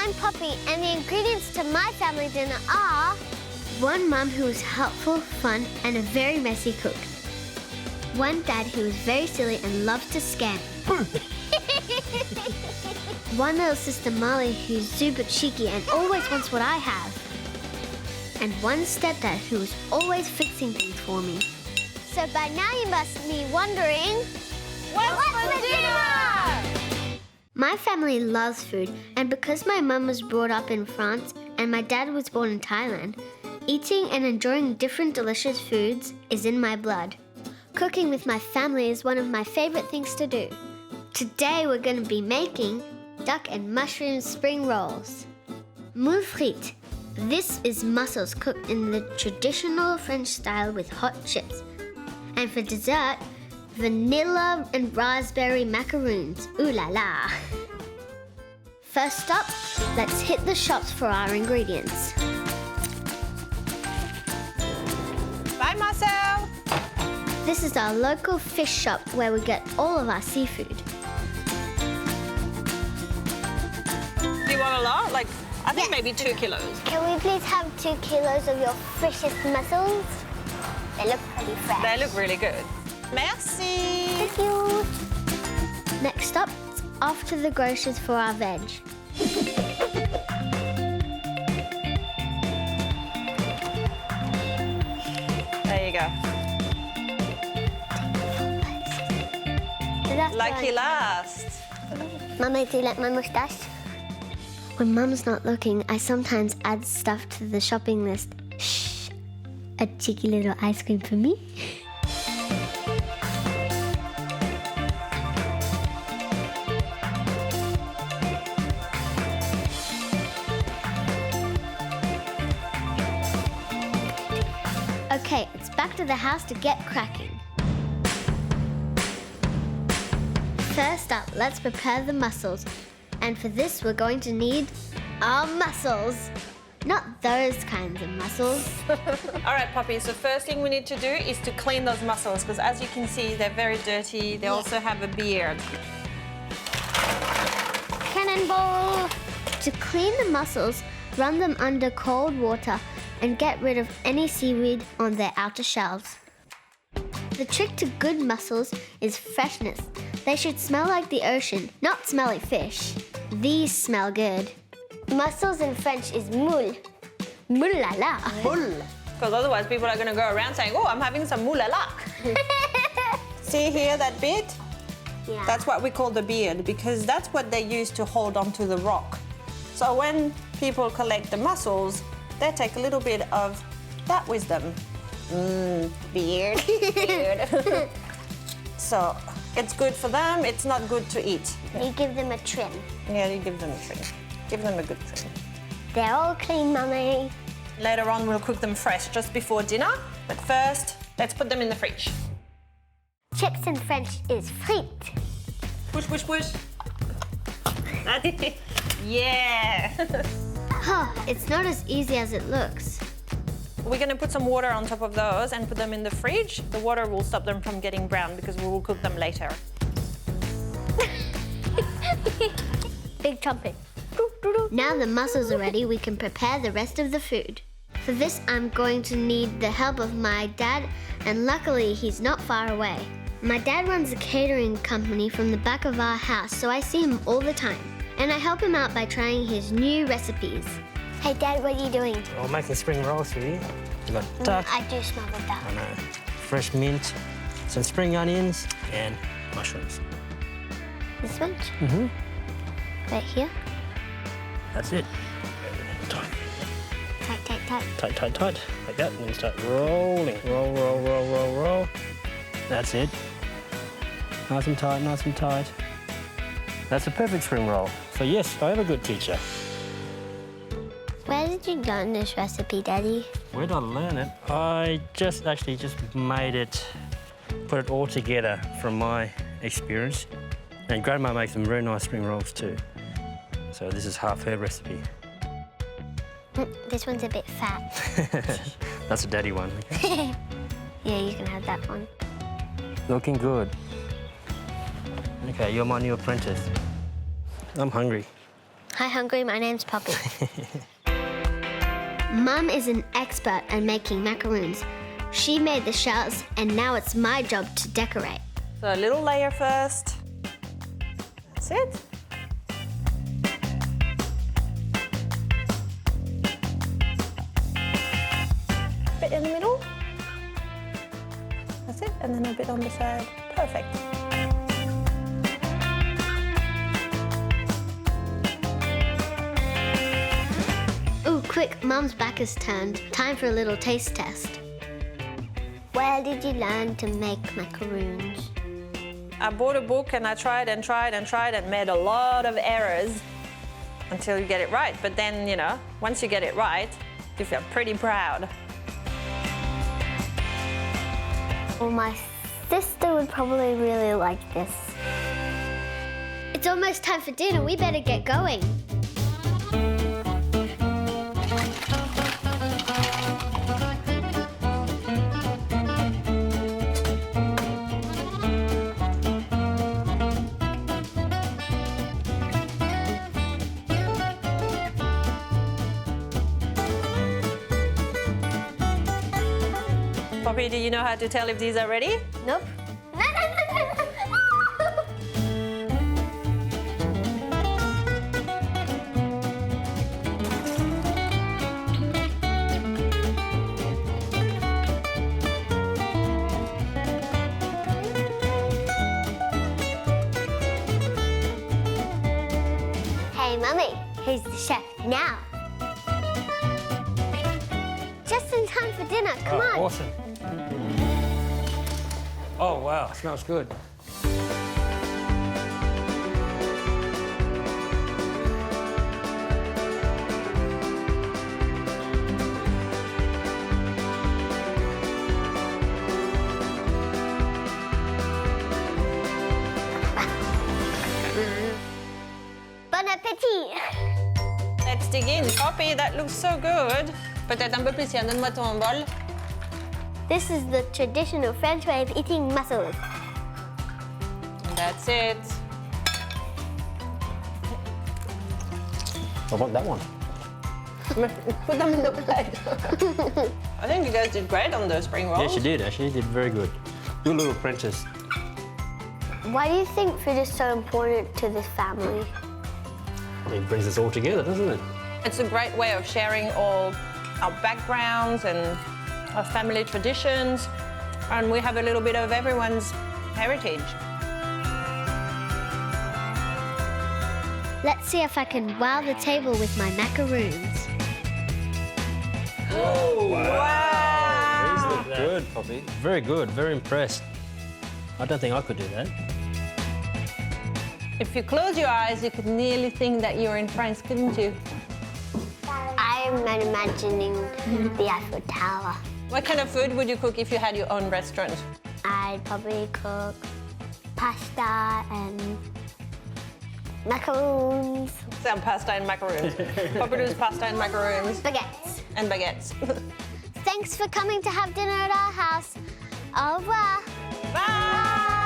I'm Poppy, and the ingredients to my family dinner are... one mum who is helpful, fun, and a very messy cook. One dad who is very silly and loves to scam. One little sister Molly who's super cheeky and always wants what I have. And one stepdad who is always fixing things for me. So by now you must be wondering... What's for dinner? My family loves food, and because my mum was brought up in France and my dad was born in Thailand, eating and enjoying different delicious foods is in my blood. Cooking with my family is one of my favourite things to do. Today we're going to be making duck and mushroom spring rolls. Moules-Frites. This is mussels cooked in the traditional French style with hot chips. And for dessert, vanilla and raspberry macarons. Ooh la la! First up, let's hit the shops for our ingredients. Bye, Marcel! This is our local fish shop where we get all of our seafood. Do you want a lot? Like, I think maybe 2 kilos. Can we please have 2 kilos of your freshest mussels? They look pretty fresh. They look really good. Merci! Thank you. Next up, it's off to the grocers for our veg. There you go. Lucky last. Mummy, do you like my moustache? When Mum's not looking, I sometimes add stuff to the shopping list. Shh! A cheeky little ice cream for me. Okay, it's back to the house to get cracking. First up, let's prepare the mussels. And for this, we're going to need our mussels. Not those kinds of mussels. All right, Poppy, so first thing we need to do is to clean those mussels, because as you can see, they're very dirty. They also have a beard. Cannonball! To clean the mussels, run them under cold water and get rid of any seaweed on their outer shells. The trick to good mussels is freshness. They should smell like the ocean, not smelly fish. These smell good. Mussels in French is moule. Moule la la. Moule. Because otherwise people are going to go around saying, oh, I'm having some moule la la. See here, that bit? Yeah. That's what we call the beard, because that's what they use to hold onto the rock. So when people collect the mussels, they take a little bit of that with them. Beard, beard. So it's good for them, it's not good to eat. You give them a trim. Yeah, you give them a trim. Give them a good trim. They're all clean, Mummy. Later on, we'll cook them fresh just before dinner. But first, let's put them in the fridge. Chips in French is frites. Push, push, push. That's it. Yeah. Huh, it's not as easy as it looks. We're going to put some water on top of those and put them in the fridge. The water will stop them from getting brown because we will cook them later. Big trumpet. Now the mussels are ready, we can prepare the rest of the food. For this, I'm going to need the help of my dad, and luckily he's not far away. My dad runs a catering company from the back of our house, so I see him all the time. And I help him out by trying his new recipes. Hey Dad, what are you doing? I'm making spring rolls for you. We've got duck. I do smell the duck. I know. Fresh mint, some spring onions, and mushrooms. This much? Mm-hmm. Right here? That's it. Tight. Tight, tight, tight. Tight, tight, tight. Like that. And then start rolling. Roll, roll, roll, roll, roll. That's it. Nice and tight, nice and tight. That's a perfect spring roll. So yes, I am a good teacher. Where did you learn this recipe, Daddy? Where did I learn it? I just made it, put it all together from my experience. And Grandma makes some very nice spring rolls too. So this is half her recipe. This one's a bit fat. That's a daddy one. Okay. Yeah, you can have that one. Looking good. Okay, you're my new apprentice. I'm hungry. Hi, Hungry. My name's Poppie. Mum is an expert at making macaroons. She made the shells, and now it's my job to decorate. So a little layer first. That's it. Bit in the middle. That's it, and then a bit on the side. Perfect. Ooh, quick, Mum's back is turned. Time for a little taste test. Where did you learn to make macaroons? I bought a book and I tried and tried and tried and made a lot of errors until you get it right. But then, you know, once you get it right, you feel pretty proud. Well, my sister would probably really like this. It's almost time for dinner. We better get going. Poppie, do you know how to tell if these are ready? Nope. Hey, Mummy, who's the chef now? Just in time for dinner, come on. Awesome. Oh, wow, smells good. Bon appétit! Let's dig in. Poppie, that looks so good. Peut-être un peu plus, tiens, donne-moi ton bol. This is the traditional French way of eating mussels. That's it. I want that one. Put them in the plate. I think you guys did great on the spring rolls. Yeah, she did, actually. She did very good. Good little apprentice. Why do you think food is so important to this family? I mean, it brings us all together, doesn't it? It's a great way of sharing all our backgrounds and our family traditions, and we have a little bit of everyone's heritage. Let's see if I can wow the table with my macaroons. Oh, Wow! These look good, Poppie. Very good, very impressed. I don't think I could do that. If you close your eyes, you could nearly think that you're in France, couldn't you? I'm imagining the Eiffel Tower. What kind of food would you cook if you had your own restaurant? I'd probably cook pasta and macaroons. Some pasta and macaroons. Poppie does pasta and macaroons. Baguettes. And baguettes. Thanks for coming to have dinner at our house. Au revoir. Bye!